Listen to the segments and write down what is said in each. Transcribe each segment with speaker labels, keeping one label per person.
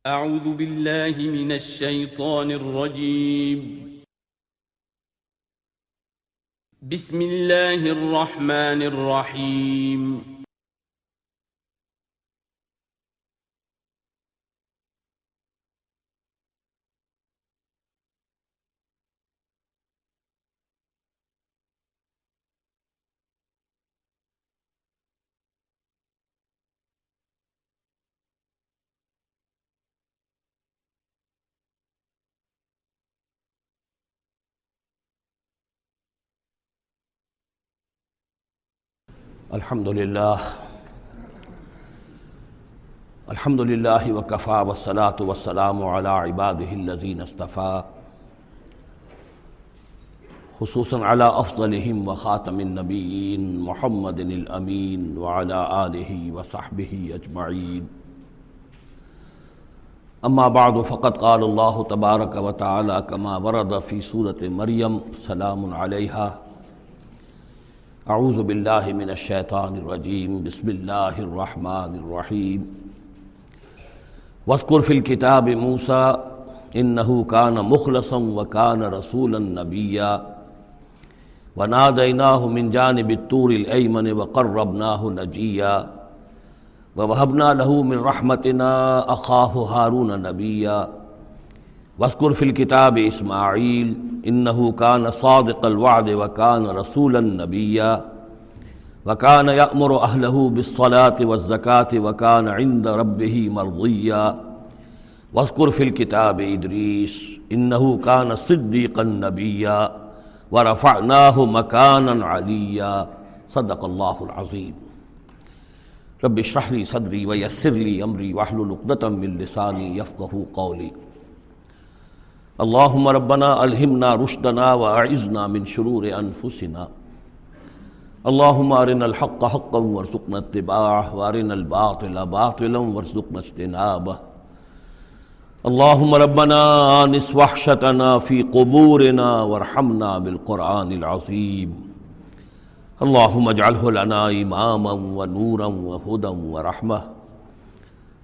Speaker 1: اعوذ باللہ من الشیطان الرجیم بسم اللہ الرحمن الرحیم
Speaker 2: الحمدللہ وکفی والصلاة والسلام علی عبادہ الذین اصطفیٰ خصوصاً علی افضلہم وخاتم النبیین محمد الامین وعلی آلہ وصحبہ اجمعین اما بعد فقد قال اللہ تبارک وتعالی کما ورد فی سورۃ مریم سلام علیہا اعوذ باللہ من الشیطان الرجیم بسم اللہ الرحمن الرحیم واذکر فی الکتاب موسیٰ انہ کان مخلصا وکان رسولا نبیا ونادیناہ من جانب الطور الایمن وقربناہ نجیا ووہبنا لہ من رحمتنا اخاہ ہارون نبیا واذکر فی الکتاب اسماعیل انہ کان صادق الوعد وکان رسولا نبیا وکان یأمر اہلہ بالصلاة والزکاة وکان عند ربہ مرضیا واذکر فی الکتاب ادریس انہ کان صدیقا نبیا ورفعناہ مکانا علیا صدق اللہ العظیم رب اشرح لی صدری ویسر لی امری واحلل عقدۃ من لسانی یفقہوا قولی اللہم ربنا الہمنا رشدنا واعذنا من شرور انفسنا اللہم ارنا الحق حقا وارزقنا اتباعہ وارنا الباطل باطلا وارزقنا اجتنابہ اللہم ربنا آنس وحشتنا فی قبورنا وارحمنا بالقرآن العظیم اللہم اجعلہ لنا اماما ونورا وہدا ورحمہ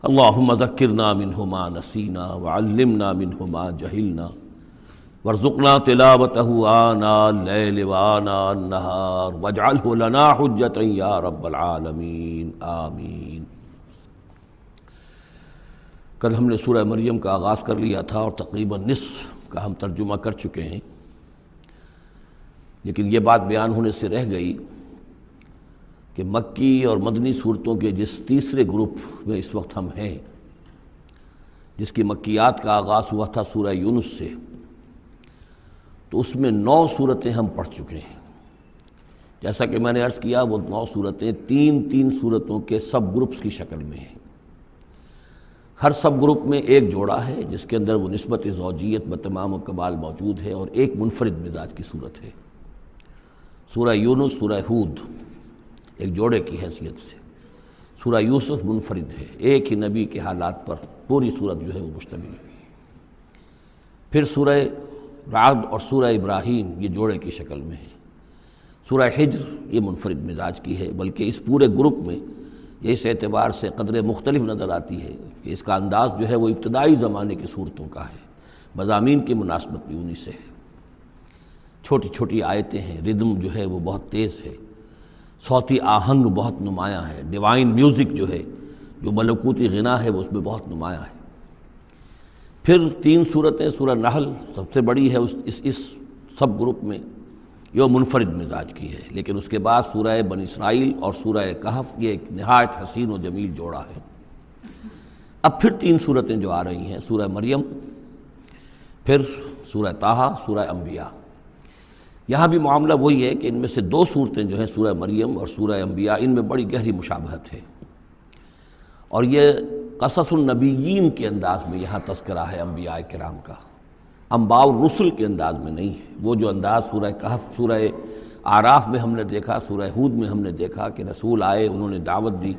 Speaker 2: اللہم ذکرنا منہ ما نسینا وعلمنا منہ ما جہلنا وارزقنا تلاوتہ آناء اللیل وآناء النہار واجعلہ لنا حجتا یا رب العالمین آمین۔ کل ہم نے سورہ مریم کا آغاز کر لیا تھا اور تقریباً نصف کا ہم ترجمہ کر چکے ہیں، لیکن یہ بات بیان ہونے سے رہ گئی کہ مکی اور مدنی صورتوں کے جس تیسرے گروپ میں اس وقت ہم ہیں، جس کی مکیات کا آغاز ہوا تھا سورہ یونس سے، تو اس میں 9 صورتیں ہم پڑھ چکے ہیں۔ جیسا کہ میں نے عرض کیا، وہ 9 صورتیں تین صورتوں کے سب گروپس کی شکل میں ہیں۔ ہر سب گروپ میں ایک جوڑا ہے جس کے اندر وہ نسبت زوجیت بتمام و کمال موجود ہے، اور ایک منفرد مزاج کی صورت ہے۔ سورہ یونس، سورہ ہود ایک جوڑے کی حیثیت سے، سورہ یوسف منفرد ہے، ایک ہی نبی کے حالات پر پوری صورت جو ہے وہ مشتمل ہے۔ پھر سورہ رعد اور سورہ ابراہیم یہ جوڑے کی شکل میں ہے۔ سورہ حجر یہ منفرد مزاج کی ہے، بلکہ اس پورے گروپ میں یہ اس اعتبار سے قدر مختلف نظر آتی ہے کہ اس کا انداز جو ہے وہ ابتدائی زمانے کی صورتوں کا ہے، مضامین کی مناسبت بھی انہی سے ہے۔ چھوٹی چھوٹی آیتیں ہیں، ردم جو ہے وہ بہت تیز ہے، صوتی آہنگ بہت نمایاں ہے، ڈیوائن میوزک جو ہے، جو ملکوتی غنا ہے، وہ اس میں بہت نمایاں ہے۔ پھر 3 صورتیں، سورہ نحل سب سے بڑی ہے اس سب گروپ میں، یہ منفرد مزاج کی ہے، لیکن اس کے بعد سورہ بنی اسرائیل اور سورہ کہف یہ ایک نہایت حسین و جمیل جوڑا ہے۔ اب پھر 3 صورتیں جو آ رہی ہیں، سورہ مریم، پھر سورہ طٰہٰ، سورہ انبیاء۔ یہاں بھی معاملہ وہی ہے کہ ان میں سے 2 صورتیں جو ہیں سورہ مریم اور سورہ انبیاء، ان میں بڑی گہری مشابہت ہے، اور یہ قصص النبیین کے انداز میں یہاں تذکرہ ہے انبیاء کرام کا، انباء الرسل کے انداز میں نہیں ہے۔ وہ جو انداز سورہ کہف، سورہ اعراف میں ہم نے دیکھا، سورہ ہود میں ہم نے دیکھا کہ رسول آئے، انہوں نے دعوت دی،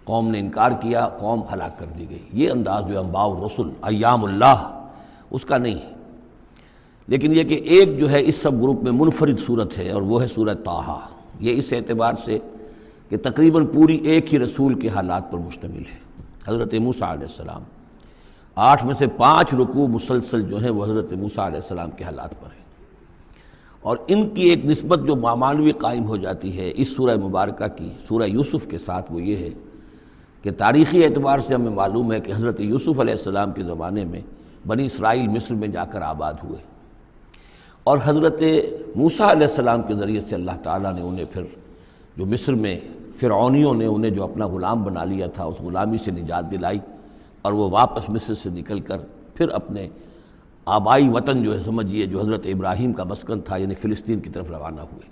Speaker 2: قوم نے انکار کیا، قوم ہلاک کر دی گئی، یہ انداز جو انباء الرسل، ایام اللہ، اس کا نہیں ہے۔ لیکن یہ کہ ایک جو ہے اس سب گروپ میں منفرد صورت ہے، اور وہ ہے سورہ طٰہٰ۔ یہ اس اعتبار سے کہ تقریباً پوری ایک ہی رسول کے حالات پر مشتمل ہے، حضرت موسیٰ علیہ السلام۔ 8 میں سے 5 رکوع مسلسل جو ہیں وہ حضرت موسیٰ علیہ السلام کے حالات پر ہیں، اور ان کی ایک نسبت جو معنوی قائم ہو جاتی ہے اس سورہ مبارکہ کی سورہ یوسف کے ساتھ، وہ یہ ہے کہ تاریخی اعتبار سے ہمیں معلوم ہے کہ حضرت یوسف علیہ السلام کے زمانے میں بنی اسرائیل مصر میں جا کر آباد ہوئے، اور حضرت موسیٰ علیہ السلام کے ذریعے سے اللہ تعالیٰ نے انہیں پھر جو مصر میں فرعونیوں نے انہیں جو اپنا غلام بنا لیا تھا اس غلامی سے نجات دلائی، اور وہ واپس مصر سے نکل کر پھر اپنے آبائی وطن جو ہے سمجھیے جو حضرت ابراہیم کا مسکن تھا یعنی فلسطین کی طرف روانہ ہوئے۔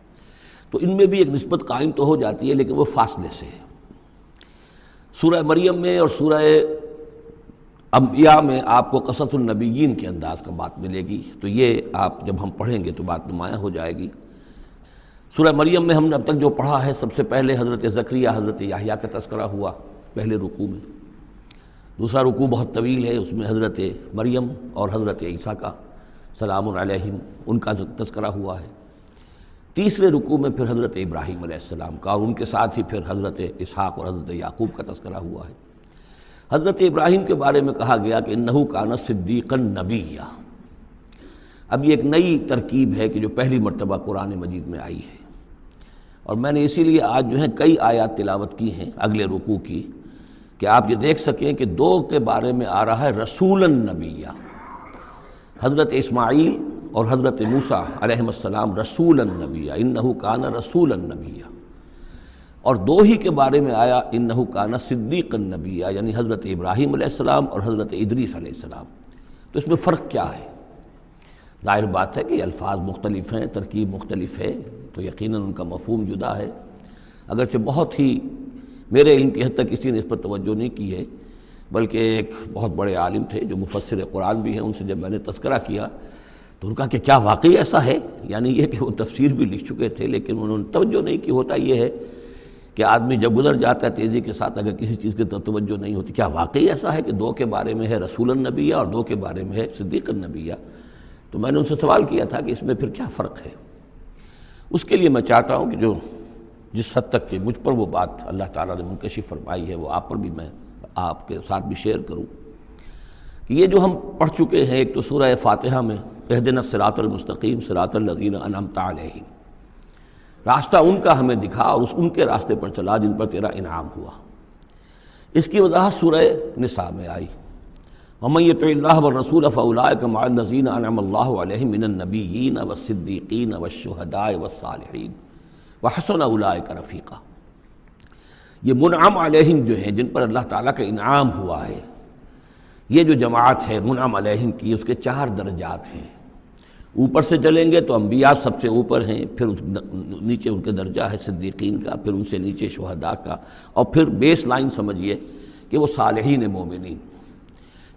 Speaker 2: تو ان میں بھی ایک نسبت قائم تو ہو جاتی ہے لیکن وہ فاصلے سے ہے۔ سورہ مریم میں اور سورہ انبیاء میں آپ کو قصص النبیین کے انداز کا بات ملے گی، تو یہ آپ جب ہم پڑھیں گے تو بات نمایاں ہو جائے گی۔ سورہ مریم میں ہم نے اب تک جو پڑھا ہے، سب سے پہلے حضرت زکریا حضرت یحییٰ کا تذکرہ ہوا پہلے رکوع میں، دوسرا رکوع بہت طویل ہے، اس میں حضرت مریم اور حضرت عیسیٰ کا سلام علیہم ان کا تذکرہ ہوا ہے۔ تیسرے رکوع میں پھر حضرت ابراہیم علیہ السلام کا، اور ان کے ساتھ ہی پھر حضرت اسحاق اور حضرت یعقوب کا تذکرہ ہوا ہے۔ حضرت ابراہیم کے بارے میں کہا گیا کہ انہ کان صدیقا نبیّا۔ اب یہ ایک نئی ترکیب ہے کہ جو پہلی مرتبہ قرآن مجید میں آئی ہے، اور میں نے اسی لیے آج جو ہے کئی آیات تلاوت کی ہیں اگلے رکوع کی، کہ آپ یہ دیکھ سکیں کہ 2 کے بارے میں آ رہا ہے رسولا نبیّا، حضرت اسماعیل اور حضرت موسیٰ علیہ السلام رسولا نبیّا، انہ کان رسولا نبیّا، اور 2 ہی کے بارے میں آیا انہ کان صدیقا نبیّا، یعنی حضرت ابراہیم علیہ السلام اور حضرت ادریس علیہ السلام۔ تو اس میں فرق کیا ہے؟ ظاہر بات ہے کہ الفاظ مختلف ہیں، ترکیب مختلف ہے، تو یقیناً ان کا مفہوم جدا ہے، اگرچہ بہت ہی میرے علم کی حد تک کسی نے اس پر توجہ نہیں کی ہے، بلکہ ایک بہت بڑے عالم تھے جو مفسر قرآن بھی ہیں، ان سے جب میں نے تذکرہ کیا تو ان کا کہ کیا واقعی ایسا ہے؟ یعنی یہ کہ وہ تفسیر بھی لکھ چکے تھے لیکن انہوں نے توجہ نہیں کی۔ ہوتا یہ ہے کہ آدمی جب گزر جاتا ہے تیزی کے ساتھ، اگر کسی چیز کی توجہ نہیں ہوتی، کیا واقعی ایسا ہے کہ 2 کے بارے میں ہے رسول النبیہ اور 2 کے بارے میں ہے صدیق النبیہ؟ تو میں نے ان سے سوال کیا تھا کہ اس میں پھر کیا فرق ہے؟ اس کے لیے میں چاہتا ہوں کہ جو جس حد تک کہ مجھ پر وہ بات اللہ تعالیٰ نے منکشف فرمائی ہے وہ آپ پر بھی میں آپ کے ساتھ بھی شیئر کروں، کہ یہ جو ہم پڑھ چکے ہیں، ایک تو سورہ فاتحہ میں اہدنا الصراط المستقیم صراط الذین انعمت علیہم، راستہ ان کا ہمیں دکھا اور ان کے راستے پر چلا جن پر تیرا انعام ہوا۔ اس کی وضاحت سورہ نساء میں آئی، وَمَن يُطِعِ اللَّهَ وَالرَّسُولَ فَأُولَٰئِكَ مَعَ الَّذِينَ أَنْعَمَ اللَّهُ عَلَيْهِم مِّنَ النَّبِيِّينَ وَالصِّدِّيقِينَ وَالشُّهَدَاءِ وَالصَّالِحِينَ وَحَسُنَ أُولَٰئِكَ رَفِيقًا۔ یہ منعم علیہم جو ہیں، جن پر اللہ تعالیٰ کا انعام ہوا ہے، یہ جو جماعت ہے منعم علیہم کی، اس کے 4 درجات ہیں۔ اوپر سے چلیں گے تو انبیاء سب سے اوپر ہیں، پھر نیچے ان کے درجہ ہے صدیقین کا، پھر ان سے نیچے شہداء کا، اور پھر بیس لائن سمجھیے کہ وہ صالحین مومنین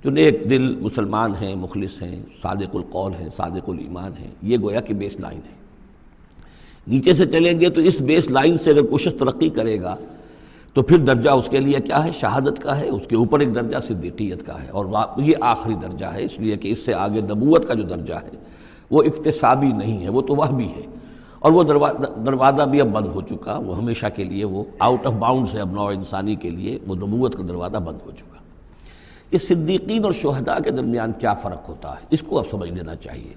Speaker 2: جو نیک دل مسلمان ہیں، مخلص ہیں، صادق القول ہیں، صادق الایمان ہیں، یہ گویا کہ بیس لائن ہے۔ نیچے سے چلیں گے تو اس بیس لائن سے اگر کوئی شخص ترقی کرے گا تو پھر درجہ اس کے لیے کیا ہے؟ شہادت کا ہے، اس کے اوپر ایک درجہ صدیقیت کا ہے، اور یہ آخری درجہ ہے، اس لیے کہ اس سے آگے نبوت کا جو درجہ ہے وہ اکتسابی نہیں ہے، وہ تو وہبی ہے، اور وہ دروازہ بھی اب بند ہو چکا، وہ ہمیشہ کے لیے وہ آؤٹ آف باؤنڈز ہے، اب نوع انسانی کے لیے وہ نبوت کا دروازہ بند ہو چکا۔ اس صدیقین اور شہداء کے درمیان کیا فرق ہوتا ہے، اس کو اب سمجھ لینا چاہیے،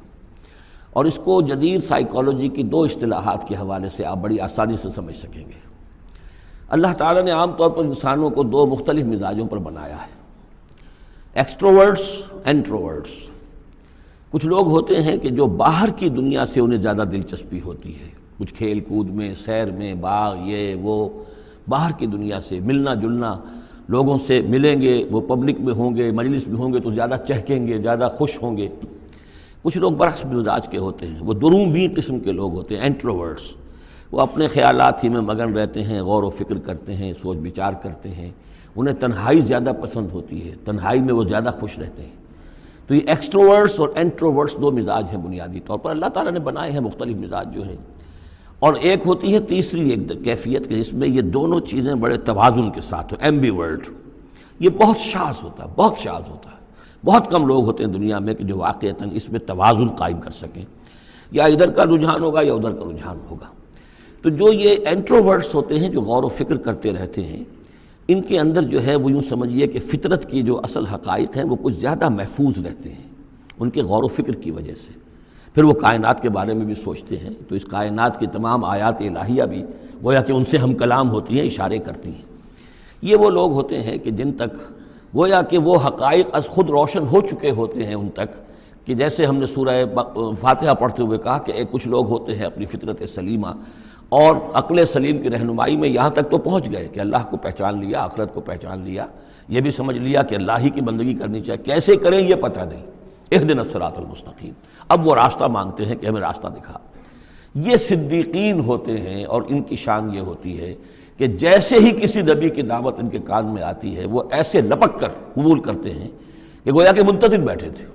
Speaker 2: اور اس کو جدید سائیکالوجی کی 2 اصطلاحات کے حوالے سے آپ بڑی آسانی سے سمجھ سکیں گے۔ اللہ تعالیٰ نے عام طور پر انسانوں کو 2 مختلف مزاجوں پر بنایا ہے، ایکسٹروورٹس، انٹروورٹس۔ کچھ لوگ ہوتے ہیں کہ جو باہر کی دنیا سے انہیں زیادہ دلچسپی ہوتی ہے، کچھ کھیل کود میں، سیر میں، باغ، یہ وہ، باہر کی دنیا سے ملنا جلنا، لوگوں سے ملیں گے، وہ پبلک میں ہوں گے، مجلس میں ہوں گے تو زیادہ چہکیں گے، زیادہ خوش ہوں گے۔ کچھ لوگ برعکس مزاج کے ہوتے ہیں، وہ دروبین قسم کے لوگ ہوتے ہیں، انٹروورٹس۔ وہ اپنے خیالات ہی میں مگن رہتے ہیں، غور و فکر کرتے ہیں، سوچ بچار کرتے ہیں، انہیں تنہائی زیادہ پسند ہوتی ہے، تنہائی میں وہ زیادہ خوش رہتے ہیں۔ تو یہ ایکسٹروورٹس اور انٹروورٹس 2 مزاج ہیں بنیادی طور پر، اللہ تعالیٰ نے بنائے ہیں مختلف مزاج جو ہیں۔ اور ایک ہوتی ہے تیسری ایک کیفیت کہ جس میں یہ دونوں چیزیں بڑے توازن کے ساتھ ہو، ایمبیورٹ۔ یہ بہت شاذ ہوتا ہے، بہت شاذ ہوتا ہے، بہت کم لوگ ہوتے ہیں دنیا میں کہ جو واقعتاً اس میں توازن قائم کر سکیں، یا ادھر کا رجحان ہوگا یا ادھر کا رجحان ہوگا۔ تو جو یہ انٹروورٹس ہوتے ہیں جو غور و فکر کرتے رہتے ہیں، ان کے اندر جو ہے وہ یوں سمجھیے کہ فطرت کی جو اصل حقائق ہیں وہ کچھ زیادہ محفوظ رہتے ہیں ان کے غور و فکر کی وجہ سے۔ پھر وہ کائنات کے بارے میں بھی سوچتے ہیں، تو اس کائنات کی تمام آیات الہیہ بھی گویا کہ ان سے ہم کلام ہوتی ہیں، اشارے کرتی ہیں۔ یہ وہ لوگ ہوتے ہیں کہ جن تک گویا کہ وہ حقائق از خود روشن ہو چکے ہوتے ہیں ان تک، کہ جیسے ہم نے سورہ فاتحہ پڑھتے ہوئے کہا کہ کچھ لوگ ہوتے ہیں اپنی فطرت سلیمہ اور عقل سلیم کی رہنمائی میں یہاں تک تو پہنچ گئے کہ اللہ کو پہچان لیا، آخرت کو پہچان لیا، یہ بھی سمجھ لیا کہ اللہ ہی کی بندگی کرنی چاہیے، کیسے کریں یہ پتہ نہیں، اہدنا الصراط المستقیم، اب وہ راستہ مانگتے ہیں کہ ہمیں راستہ دکھا۔ یہ صدیقین ہوتے ہیں، اور ان کی شان یہ ہوتی ہے کہ جیسے ہی کسی نبی کی دعوت ان کے کان میں آتی ہے وہ ایسے لپک کر قبول کرتے ہیں کہ گویا کہ منتظر بیٹھے تھے،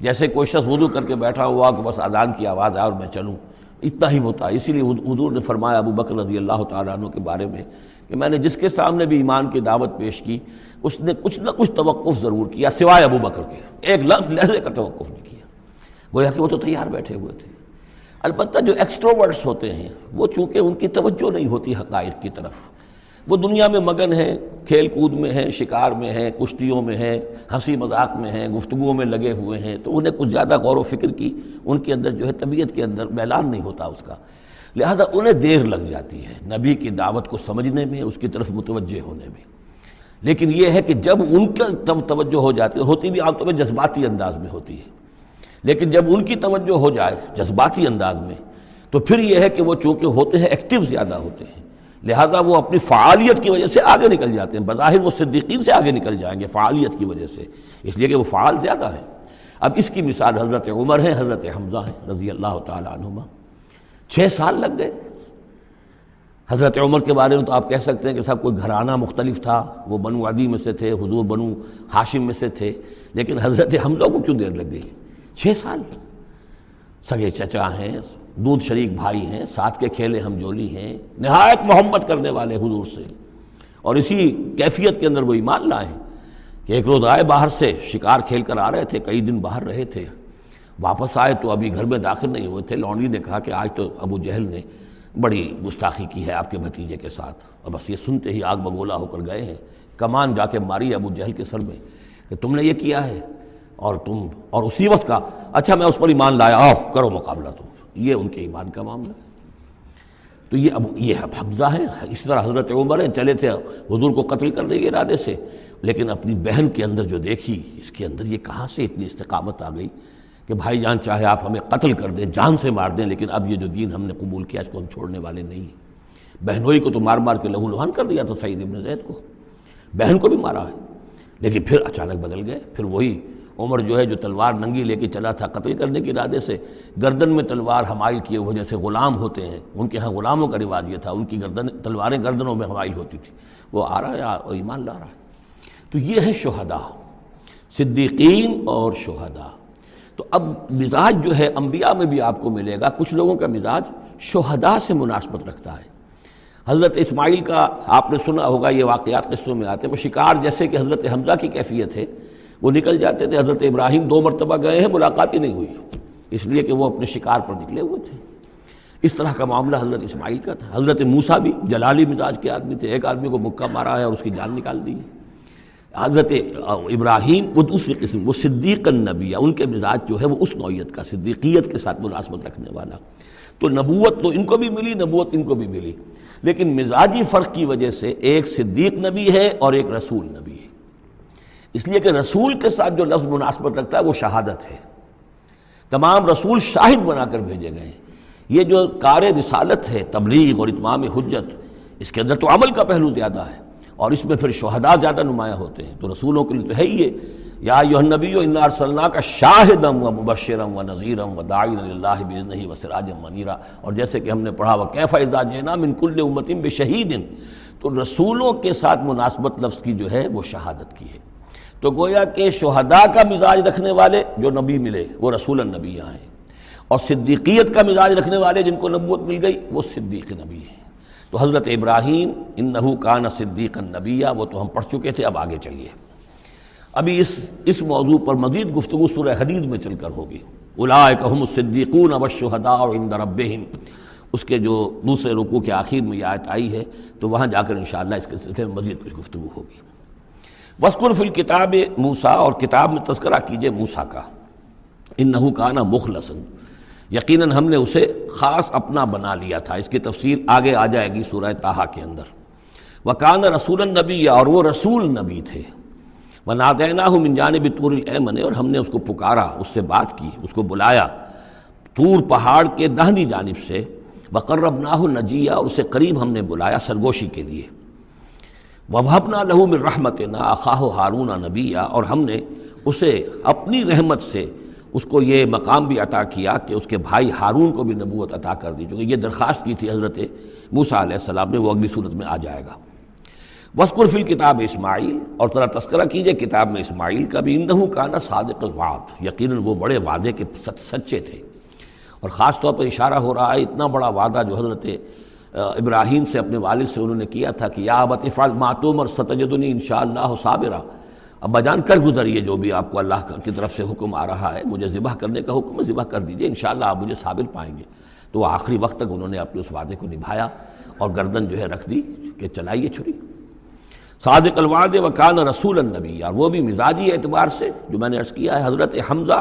Speaker 2: جیسے کوئی شخص وضو کر کے بیٹھا ہوا کہ بس اذان کی آواز آئے اور میں چلوں، اتنا ہی ہوتا ہے۔ اسی لیے حضور نے فرمایا ابو بکر رضی اللہ تعالیٰ عنہ کے بارے میں کہ میں نے جس کے سامنے بھی ایمان کی دعوت پیش کی اس نے کچھ نہ کچھ توقف ضرور کیا سوائے ابو بکر کے، ایک لحظے کا توقف نہیں کیا، گویا کہ وہ تو تیار بیٹھے ہوئے تھے۔ البتہ جو ایکسٹروورٹس ہوتے ہیں وہ چونکہ ان کی توجہ نہیں ہوتی حقائق کی طرف، وہ دنیا میں مگن ہیں، کھیل کود میں ہیں، شکار میں ہیں، کشتیوں میں ہیں، ہنسی مذاق میں ہیں، گفتگوؤں میں لگے ہوئے ہیں، تو انہیں کچھ زیادہ غور و فکر کی ان کے اندر جو ہے طبیعت کے اندر میلان نہیں ہوتا اس کا، لہذا انہیں دیر لگ جاتی ہے نبی کی دعوت کو سمجھنے میں، اس کی طرف متوجہ ہونے میں۔ لیکن یہ ہے کہ جب ان کا توجہ ہو جاتی ہوتی بھی عام طور پہ جذباتی انداز میں ہوتی ہے، لیکن جب ان کی توجہ ہو جائے جذباتی انداز میں تو پھر یہ ہے کہ وہ چونکہ ہوتے ہیں ایکٹیو زیادہ ہوتے ہیں، لہذا وہ اپنی فعالیت کی وجہ سے آگے نکل جاتے ہیں، بظاہر وہ صدیقین سے آگے نکل جائیں گے فعالیت کی وجہ سے، اس لیے کہ وہ فعال زیادہ ہیں۔ اب اس کی مثال حضرت عمر ہے، حضرت حمزہ ہیں رضی اللہ تعالی عنہما، 6 سال لگ گئے۔ حضرت عمر کے بارے میں تو آپ کہہ سکتے ہیں کہ سب کوئی گھرانہ مختلف تھا، وہ بنو عدی میں سے تھے، حضور بنو ہاشم میں سے تھے، لیکن حضرت حمزہ کو کیوں دیر لگ گئی؟ 6 سال، سگے چچا ہیں، دودھ شریک بھائی ہیں، ساتھ کے کھیلے ہم جولی ہیں، نہایت محبت کرنے والے حضور سے، اور اسی کیفیت کے اندر وہ ایمان لائے کہ ایک روز آئے باہر سے، شکار کھیل کر آ رہے تھے، کئی دن باہر رہے تھے، واپس آئے تو ابھی گھر میں داخل نہیں ہوئے تھے، لونڈی نے کہا کہ آج تو ابو جہل نے بڑی گستاخی کی ہے آپ کے بھتیجے کے ساتھ، اور بس یہ سنتے ہی آگ بگولا ہو کر گئے ہیں، کمان جا کے ماری ابو جہل کے سر میں کہ تم نے یہ کیا ہے، اور اسی وقت کا اچھا میں اس پر ایمان لایا، آؤ کرو مقابلہ تم۔ یہ ان کے ایمان کا معاملہ ہے۔ تو یہ حمزہ ہیں، اس طرح حضرت عمر ہیں، چلے تھے حضور کو قتل کرنے کے ارادے سے، لیکن اپنی بہن کے اندر جو دیکھی، اس کے اندر یہ کہاں سے اتنی استقامت آ گئی کہ بھائی جان چاہے آپ ہمیں قتل کر دیں، جان سے مار دیں، لیکن اب یہ جو دین ہم نے قبول کیا اس کو ہم چھوڑنے والے نہیں ہیں۔ بہنوئی کو تو مار مار کے لہو لہان کر دیا تھا سعید ابن زید کو، بہن کو بھی مارا ہے، لیکن پھر اچانک بدل گئے۔ پھر وہی عمر جو ہے جو تلوار ننگی لے کے چلا تھا قتل کرنے کے ارادے سے، گردن میں تلوار حمائل کیے ہوئے، جیسے غلام ہوتے ہیں، ان کے ہاں غلاموں کا رواج یہ تھا، ان کی تلواریں گردنوں میں حمائل ہوتی تھی، وہ آ رہا ہے اور ایمان لا رہا ہے۔ تو یہ ہے شہداء، صدیقین اور شہداء۔ تو اب مزاج جو ہے انبیاء میں بھی آپ کو ملے گا، کچھ لوگوں کا مزاج شہداء سے مناسبت رکھتا ہے۔ حضرت اسماعیل کا آپ نے سنا ہوگا، یہ واقعات قصوں میں آتے ہیں، وہ شکار جیسے کہ حضرت حمزہ کی کیفیت ہے، وہ نکل جاتے تھے۔ حضرت ابراہیم 2 مرتبہ گئے ہیں، ملاقات ہی نہیں ہوئی، اس لیے کہ وہ اپنے شکار پر نکلے ہوئے تھے۔ اس طرح کا معاملہ حضرت اسماعیل کا تھا۔ حضرت موسیٰ بھی جلالی مزاج کے آدمی تھے، ایک آدمی کو مکہ مارا ہے اور اس کی جان نکال دی ہے۔ حضرت ابراہیم وہ دوسری قسم، وہ صدیق النبی، ان کے مزاج جو ہے وہ اس نوعیت کا، صدیقیت کے ساتھ مناسبت رکھنے والا۔ تو نبوت تو ان کو بھی ملی، نبوت ان کو بھی ملی، لیکن مزاجی فرق کی وجہ سے ایک صدیق نبی ہے اور ایک رسول نبی ہے، اس لیے کہ رسول کے ساتھ جو لفظ مناسبت رکھتا ہے وہ شہادت ہے۔ تمام رسول شاہد بنا کر بھیجے گئے ہیں۔ یہ جو کار رسالت ہے، تبلیغ اور اتمام حجت، اس کے اندر تو عمل کا پہلو زیادہ ہے، اور اس میں پھر شہداء زیادہ نمایاں ہوتے ہیں۔ تو رسولوں کے لیے تو ہے ہی یہ، یا ایھا النبی انا ارسلناک شاہدا ومبشرا ونذیرا وداعیا الی اللہ باذنہ وسراجا منیرا، اور جیسے کہ ہم نے پڑھا وکیف اذا جئنا من کل امۃ بشہید، تو رسولوں کے ساتھ مناسبت لفظ کی جو ہے وہ شہادت کی ہے۔ تو گویا کہ شہداء کا مزاج رکھنے والے جو نبی ملے وہ رسول النبی ہیں، اور صدیقیت کا مزاج رکھنے والے جن کو نبوت مل گئی وہ صدیق نبی ہیں۔ تو حضرت ابراہیم انہ کان صدیقا نبیا، وہ تو ہم پڑھ چکے تھے، اب آگے چلیے۔ ابھی اس موضوع پر مزید گفتگو سورہ حدید میں چل کر ہوگی۔ اولئک ھم الصدیقون والشہداء عند ربہم اس کے جو دوسرے رکوع کے آخر میں یہ آیت آئی ہے، تو وہاں جا کر انشاءاللہ اس کے سلسلے میں مزید کچھ گفتگو ہوگی۔ وَاذْكُرْ فِي الْكِتَابِ موسیٰ، اور کتاب میں تذکرہ کیجئے موسیٰ کا، اِنَّهُ كَانَ مُخْلَصًا، یقیناً ہم نے اسے خاص اپنا بنا لیا تھا۔ اس کی تفصیل آگے آ جائے گی سورہ طٰہٰ کے اندر۔ وَكَانَ رَسُولًا نَبِيًّا، اور وہ رسول نبی تھے۔ وَنَادَيْنَاهُ مِن جَانِبِ الطُّورِ الْأَيْمَنِ، اور ہم نے اس کو پکارا، اس سے بات کی، اس کو بلایا طور پہاڑ کے داہنی جانب سے۔ وَقَرَّبْنَاهُ نَجِيًّا، اور اسے قریب ہم نے بلایا سرگوشی کے لیے۔ وَوَهَبْنَا لَهُ مِن رَحْمَتِنَا أَخَاهُ هَارُونَ نَبِيًّا، اور ہم نے اسے اپنی رحمت سے اس کو یہ مقام بھی عطا کیا کہ اس کے بھائی ہارون کو بھی نبوت عطا کر دی، چونکہ یہ درخواست کی تھی حضرت موسیٰ علیہ السلام نے، وہ اگلی صورت میں آ جائے گا۔ وَاذْكُرْ فِي الْكِتَابِ اسماعیل، اور ذرا تذکرہ کیجئے کتاب میں اسماعیل کا بھی، اِنَّهُ كَانَ صَادِقَ الْوَعْدِ، یقیناً وہ بڑے وعدے کے سچے تھے۔ اور خاص طور پر اشارہ ہو رہا ہے اتنا بڑا وعدہ جو حضرت ابراہیم سے اپنے والد سے انہوں نے کیا تھا کہ یا ابت افعل ما تؤمر ستجدنی انشاءاللہ صابرا، ابا جان کر گزریے جو بھی آپ کو اللہ کی طرف سے حکم آ رہا ہے، مجھے ذبح کرنے کا حکم ہے، ذبح کر دیجئے، انشاءاللہ آپ مجھے صابر پائیں گے۔ تو وہ آخری وقت تک انہوں نے اپنے اس وعدے کو نبھایا اور گردن جو ہے رکھ دی کہ چلائیے چھری۔ صادق الوعد وکان رسول النبی، اور وہ بھی مزاجی اعتبار سے جو میں نے عرض کیا ہے، حضرت حمزہ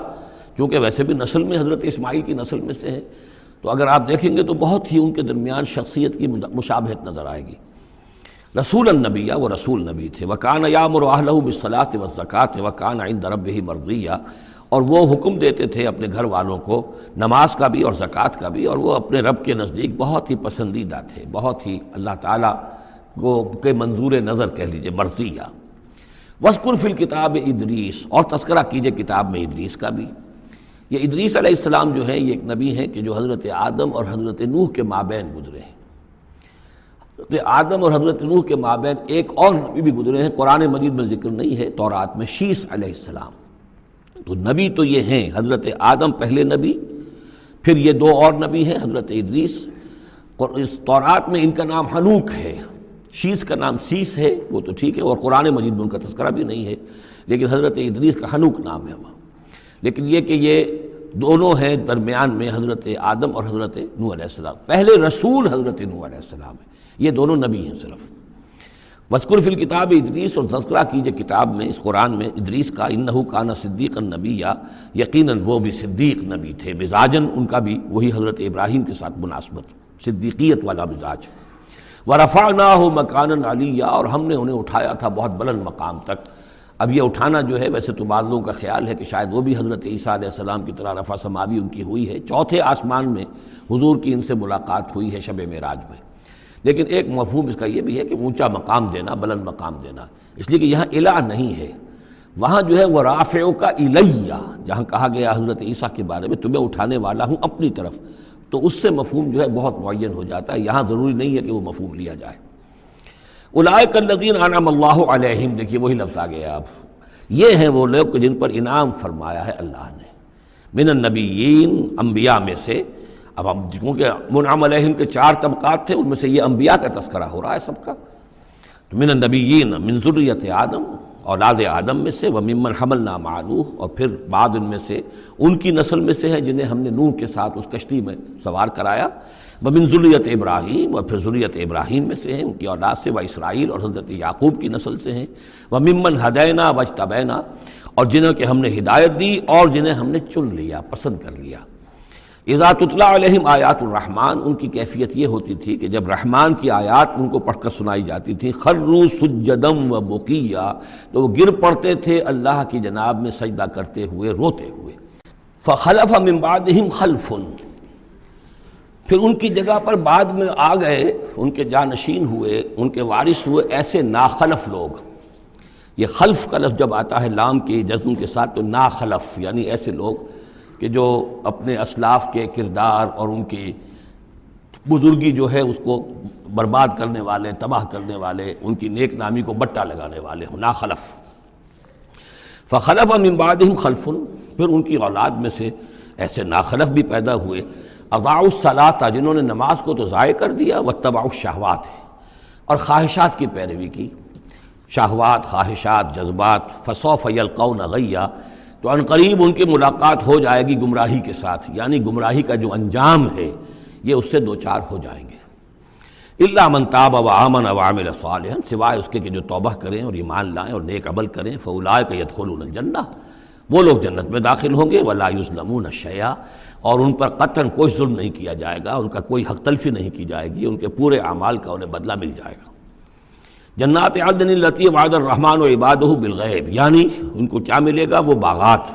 Speaker 2: چونکہ ویسے بھی نسل میں حضرت اسماعیل کی نسل میں سے ہیں، تو اگر آپ دیکھیں گے تو بہت ہی ان کے درمیان شخصیت کی مشابہت نظر آئے گی۔ رسول النبی، وہ رسول نبی تھے۔ وکان یامر اہلہ بالصلاۃ والزکاۃ وکان عند ربہ مرضیہ، اور وہ حکم دیتے تھے اپنے گھر والوں کو نماز کا بھی اور زکوٰۃ کا بھی، اور وہ اپنے رب کے نزدیک بہت ہی پسندیدہ تھے، بہت ہی اللہ تعالیٰ کو کے منظور نظر کہہ لیجیے، مرضیہ۔ وَاذْكُرْ فِي الْكِتَابِ ادریس، اور تذکرہ کیجئے کتاب میں ادریس کا بھی۔ یہ ادریس علیہ السلام جو ہے یہ ایک نبی ہیں کہ جو حضرت آدم اور حضرت نوح کے مابین گزرے ہیں۔ حضرت آدم اور حضرت نوح کے مابین ایک اور نبی بھی گزرے ہیں، قرآن مجید میں ذکر نہیں ہے، تورات میں، شیس علیہ السلام۔ تو نبی تو یہ ہیں، حضرت آدم پہلے نبی، پھر یہ دو اور نبی ہیں حضرت ادریس۔ اس تورات میں ان کا نام حنوک ہے، شیس کا نام سیس ہے، وہ تو ٹھیک ہے، اور قرآن مجید میں ان کا تذکرہ بھی نہیں ہے، لیکن حضرت ادریس کا حنوک نام ہے وہاں۔ لیکن یہ کہ یہ دونوں ہیں درمیان میں حضرت آدم اور حضرت نوح علیہ السلام، پہلے رسول حضرت نوح علیہ السلام ہے، یہ دونوں نبی ہیں صرف۔ وَاذْكُرْ فِي الْكِتَابِ ادریس، اور تذکرہ کیجئے کتاب میں، اس قرآن میں، ادریس کا، اِنَّهُ كَانَ صِدِّيقًا نَبِيًّا، یقیناً وہ بھی صدیق نبی تھے، مزاجاً ان کا بھی وہی حضرت ابراہیم کے ساتھ مناسبت، صدیقیت والا مزاج۔ وَرَفَعْنَاهُ مَكَانًا عَلِيًّا، اور ہم نے انہیں اٹھایا تھا بہت بلند مقام تک۔ اب یہ اٹھانا جو ہے ویسے تو بعض لوگوں کا خیال ہے کہ شاید وہ بھی حضرت عیسیٰ علیہ السلام کی طرح رفع سماوی ان کی ہوئی ہے، چوتھے آسمان میں حضور کی ان سے ملاقات ہوئی ہے شب معراج میں۔ لیکن ایک مفہوم اس کا یہ بھی ہے کہ اونچا مقام دینا، بلند مقام دینا، اس لیے کہ یہاں الہ نہیں ہے، وہاں جو ہے وہ رافعک الیہ، جہاں کہا گیا حضرت عیسیٰ کے بارے میں تمہیں اٹھانے والا ہوں اپنی طرف، تو اس سے مفہوم جو ہے بہت معین ہو جاتا ہے، یہاں ضروری نہیں ہے کہ وہ مفہوم لیا جائے۔ اولئک الذین انعم اللہ علیہم، دیکھیے وہی لفظ آ گیا، اب یہ ہیں وہ لوگ جن پر انعام فرمایا ہے اللہ نے، من النبیین، انبیاء میں سے۔ اب ہم کیونکہ منعم علیہم کے 4 طبقات تھے، ان میں سے یہ انبیاء کا تذکرہ ہو رہا ہے سب کا، تو من النبیین من ذریۃ آدم، اولاد آدم میں سے، وممن حملنا مع نوح، اور پھر بعد ان میں سے ان کی نسل میں سے ہیں جنہیں ہم نے نوح کے ساتھ اس کشتی میں سوار کرایا، ومن ذریۃ ابراہیم، اور پھر ذریۃ ابراہیم میں سے ہیں، ان کی اولاد سے، و اسرائیل، اور حضرت یعقوب کی نسل سے ہیں، وممن ہدینا واجتبینا، اور جنہیں کہ ہم نے ہدایت دی اور جنہیں ہم نے چن لیا، پسند کر لیا۔ اذا تتلیٰ علیہم آیات الرحمن، ان کی کیفیت یہ ہوتی تھی کہ جب رحمان کی آیات ان کو پڑھ کر سنائی جاتی تھی، خروا سجدا و بکیا، تو وہ گر پڑتے تھے اللہ کی جناب میں سجدہ کرتے ہوئے، روتے ہوئے۔ فخلف من بعدہم خلف، پھر ان کی جگہ پر بعد میں آ گئے، ان کے جانشین ہوئے، ان کے وارث ہوئے ایسے ناخلف لوگ۔ یہ خلف کا لفظ جب آتا ہے لام کی جزم کے ساتھ، تو ناخلف یعنی ایسے لوگ کہ جو اپنے اسلاف کے کردار اور ان کی بزرگی جو ہے اس کو برباد کرنے والے، تباہ کرنے والے، ان کی نیک نامی کو بٹا لگانے والے ہوں، ناخلف۔ فخلف من بعدہم خلف، پھر ان کی اولاد میں سے ایسے ناخلف بھی پیدا ہوئے، اضاعوا الصلاۃ، جنہوں نے نماز کو تو ضائع کر دیا، واتبعوا الشہوات، اور خواہشات کی پیروی کی، شہوات، خواہشات، جذبات، فسوف یلقون غیا، تو عنقریب ان کی ملاقات ہو جائے گی گمراہی کے ساتھ، یعنی گمراہی کا جو انجام ہے یہ اس سے دو چار ہو جائیں گے۔ الا من تاب وآمن وعمل صالحا، سوائے اس کے کہ جو توبہ کریں اور ایمان لائیں اور نیک عمل کریں، فاولئک يدخلون الجنہ، وہ لوگ جنت میں داخل ہوں گے، ولا یظلمون شیئا، اور ان پر قطعاً کوئی ظلم نہیں کیا جائے گا، ان کا کوئی حق تلفی نہیں کی جائے گی، ان کے پورے اعمال کا انہیں بدلہ مل جائے گا۔ جنات عدن التی وعد الرحمن وعبادہ بالغیب، یعنی ان کو کیا ملے گا؟ وہ باغات،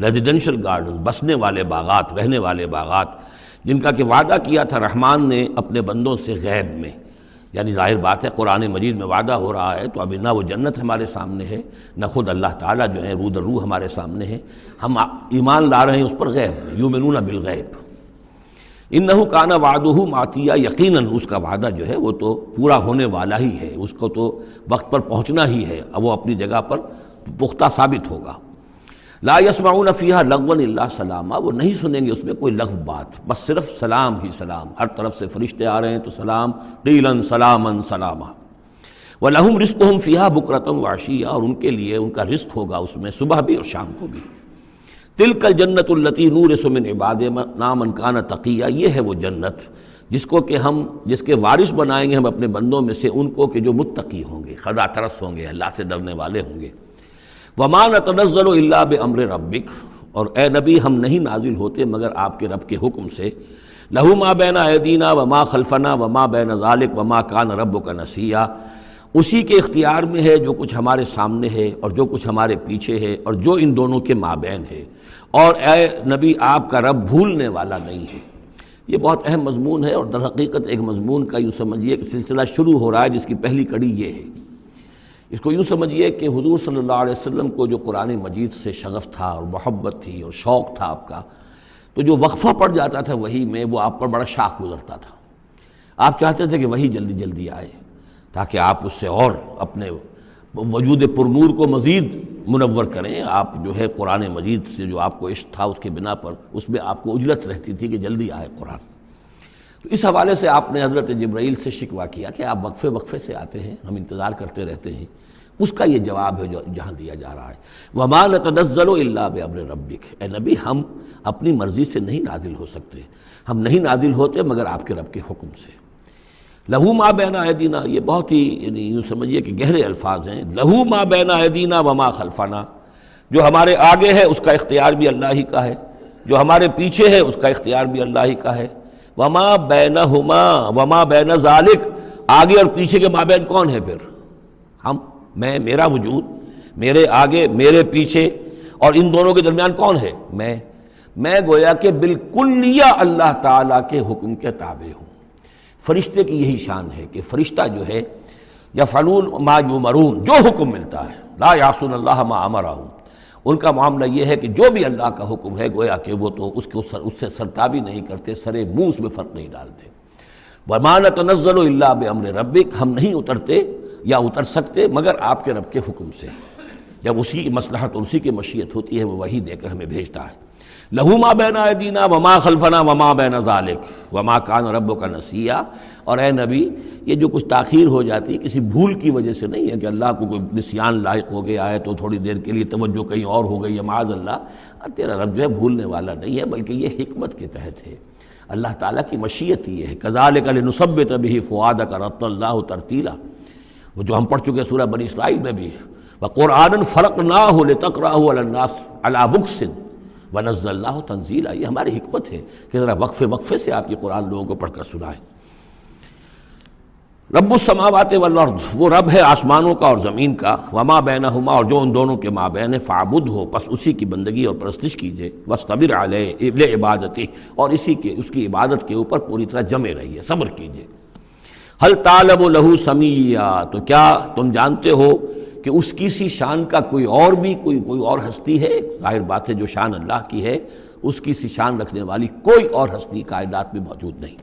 Speaker 2: ریزیڈینشل گارڈن، بسنے والے باغات، رہنے والے باغات، جن کا کہ وعدہ کیا تھا رحمان نے اپنے بندوں سے غیب میں۔ یعنی ظاہر بات ہے قرآن مجید میں وعدہ ہو رہا ہے تو ابھی نہ وہ جنت ہمارے سامنے ہے، نہ خود اللہ تعالیٰ جو ہے رو در رو ہمارے سامنے ہے، ہم ایمان لا رہے ہیں اس پر غیب، یؤمنون بالغیب۔ انہ کان وعدہ ماتیا، یقیناً اس کا وعدہ جو ہے وہ تو پورا ہونے والا ہی ہے، اس کو تو وقت پر پہنچنا ہی ہے، اب وہ اپنی جگہ پر پختہ ثابت ہوگا۔ لا یسمعون فیہا لغوا الا سلاما، وہ نہیں سنیں گے اس میں کوئی لغو بات، بس صرف سلام ہی سلام، ہر طرف سے فرشتے آ رہے ہیں تو سلام، قیلا سلاما سلاما۔ وَلَهُمْ رِزْقُهُمْ فِيهَا بُكْرَةً وَعَشِيًّا، اور ان کے لیے ان کا رزق ہوگا اس میں صبح بھی اور شام کو بھی۔ تِلْكَ الْجَنَّةُ الَّتِي نُورِثُ مِنْ عِبَادِنَا مَنْ كَانَ تَقِيًّا، یہ ہے وہ جنت جس کو کہ ہم، جس کے وارث بنائیں گے ہم اپنے بندوں میں سے ان کو کہ جو متقی ہوں گے، خدا ترس ہوں گے، اللہ سے ڈرنے والے ہوں گے۔ وَمَا نَتَنَزَّلُ إِلَّا بِأَمْرِ رَبِّكَ، اور اے نبی ہم نہیں نازل ہوتے مگر آپ کے رب کے حکم سے۔ لَهُ مَا بَيْنَ أَيْدِينَا وَمَا خَلْفَنَا وَمَا بَيْنَ ذَلِكَ وَمَا كَانَ رَبُّكَ نَسِيًّا، اسی کے اختیار میں ہے جو کچھ ہمارے سامنے ہے اور جو کچھ ہمارے پیچھے ہے اور جو ان دونوں کے مابین ہے، اور اے نبی آپ کا رب بھولنے والا نہیں ہے۔ یہ بہت اہم مضمون ہے، اور در حقیقت ایک مضمون کا یوں سمجھیے کہ سلسلہ شروع ہو رہا ہے جس کی پہلی کڑی یہ ہے۔ اس کو یوں سمجھیے کہ حضور صلی اللہ علیہ وسلم کو جو قرآن مجید سے شغف تھا اور محبت تھی اور شوق تھا آپ کا، تو جو وقفہ پڑ جاتا تھا وہی میں، وہ آپ پر بڑا شاخ گزرتا تھا۔ آپ چاہتے تھے کہ وہی جلدی جلدی آئے تاکہ آپ اس سے اور اپنے وجود پرنور کو مزید منور کریں۔ آپ جو ہے قرآن مجید سے جو آپ کو عشق تھا اس کے بنا پر اس میں آپ کو اجلت رہتی تھی کہ جلدی آئے قرآن۔ تو اس حوالے سے آپ نے حضرت جبرائیل سے شکوہ کیا کہ آپ وقفے وقفے سے آتے ہیں، ہم انتظار کرتے رہتے ہیں۔ اس کا یہ جواب ہے جو جہاں دیا جا رہا ہے، وَمَا نَتَنَزَّلُ إِلَّا بِأَمْرِ رَبِّكَ، اے نبی ہم اپنی مرضی سے نہیں نازل ہو سکتے، ہم نہیں نازل ہوتے مگر آپ کے رب کے حکم سے۔ لَهُ مَا بَيْنَ أَيْدِينَا، یہ بہت ہی یعنی یوں سمجھیے کہ گہرے الفاظ ہیں۔ لَهُ مَا بَيْنَ أَيْدِينَا وَمَا خَلْفَنَا، جو ہمارے آگے ہے اس کا اختیار بھی اللہ ہی کا ہے، جو ہمارے پیچھے ہے اس کا اختیار بھی اللہ ہی کا ہے۔ وَمَا بَيْنَهُمَا وَمَا بَيْنَ ذَلِكَ، آگے اور پیچھے کے مابین کون ہے پھر؟ ہم، میں، میرا وجود، میرے آگے میرے پیچھے، اور ان دونوں کے درمیان کون ہے؟ میں گویا کہ بالکلیہ اللہ تعالیٰ کے حکم کے تابع ہوں۔ فرشتے کی یہی شان ہے کہ فرشتہ جو ہے یفعلون ما یؤمرون، جو حکم ملتا ہے، لا یعصون اللہ ما امرہم، ان کا معاملہ یہ ہے کہ جو بھی اللہ کا حکم ہے گویا کہ وہ تو اس سے سرتابی نہیں کرتے، سرے منہ اس میں فرق نہیں ڈالتے۔ وما نتنزل الا بامر ربک، ہم نہیں اترتے یا اتر سکتے مگر آپ کے رب کے حکم سے، جب اسی کی مصلحت اور اسی کی مشیت ہوتی ہے وہ وحی دے کر ہمیں بھیجتا ہے۔ لہو ما بین ایدینا وما خلفنا وما بین ذالک وما کان ربک نسیا، اور اے نبی یہ جو کچھ تاخیر ہو جاتی ہے کسی بھول کی وجہ سے نہیں ہے کہ اللہ کو کوئی نسیان لاحق ہو گیا ہے تو تھوڑی دیر کے لیے توجہ کہیں اور ہو گئی ہے، معاذ اللہ، تیرا رب جو ہے بھولنے والا نہیں ہے، بلکہ یہ حکمت کے تحت ہے، اللہ تعالیٰ کی مشیت یہ ہے۔ کذالک لنثبت بہ فؤادک رتل اللہ ترتیلا، وہ جو ہم پڑھ چکے سورہ بنی اسرائیل میں بھی، وقرآنا فرقناہ لتقرأہ علی الناس علی مکث ونزلناہ تنزیلا، یہ ہماری حکمت ہے کہ ذرا وقفے سے آپ یہ قرآن لوگوں کو پڑھ کر سنائیں۔ رب السماوات والارض، وہ رب ہے آسمانوں کا اور زمین کا، وما بینہما، اور جو ان دونوں کے مابین ہے، فاعبدہ، پس اسی کی بندگی اور پرستش کیجئے، واصطبر علیہ لعبادتہ، اور اس کی عبادت کے اوپر پوری طرح جمے رہیے، صبر کیجئے۔ ہل تعلم لہ سمیہ، تو کیا تم جانتے ہو کہ اس کی سی شان کا کوئی اور بھی کوئی اور ہستی ہے؟ ظاہر بات ہے جو شان اللہ کی ہے اس کی سی شان رکھنے والی کوئی اور ہستی کائنات میں موجود نہیں۔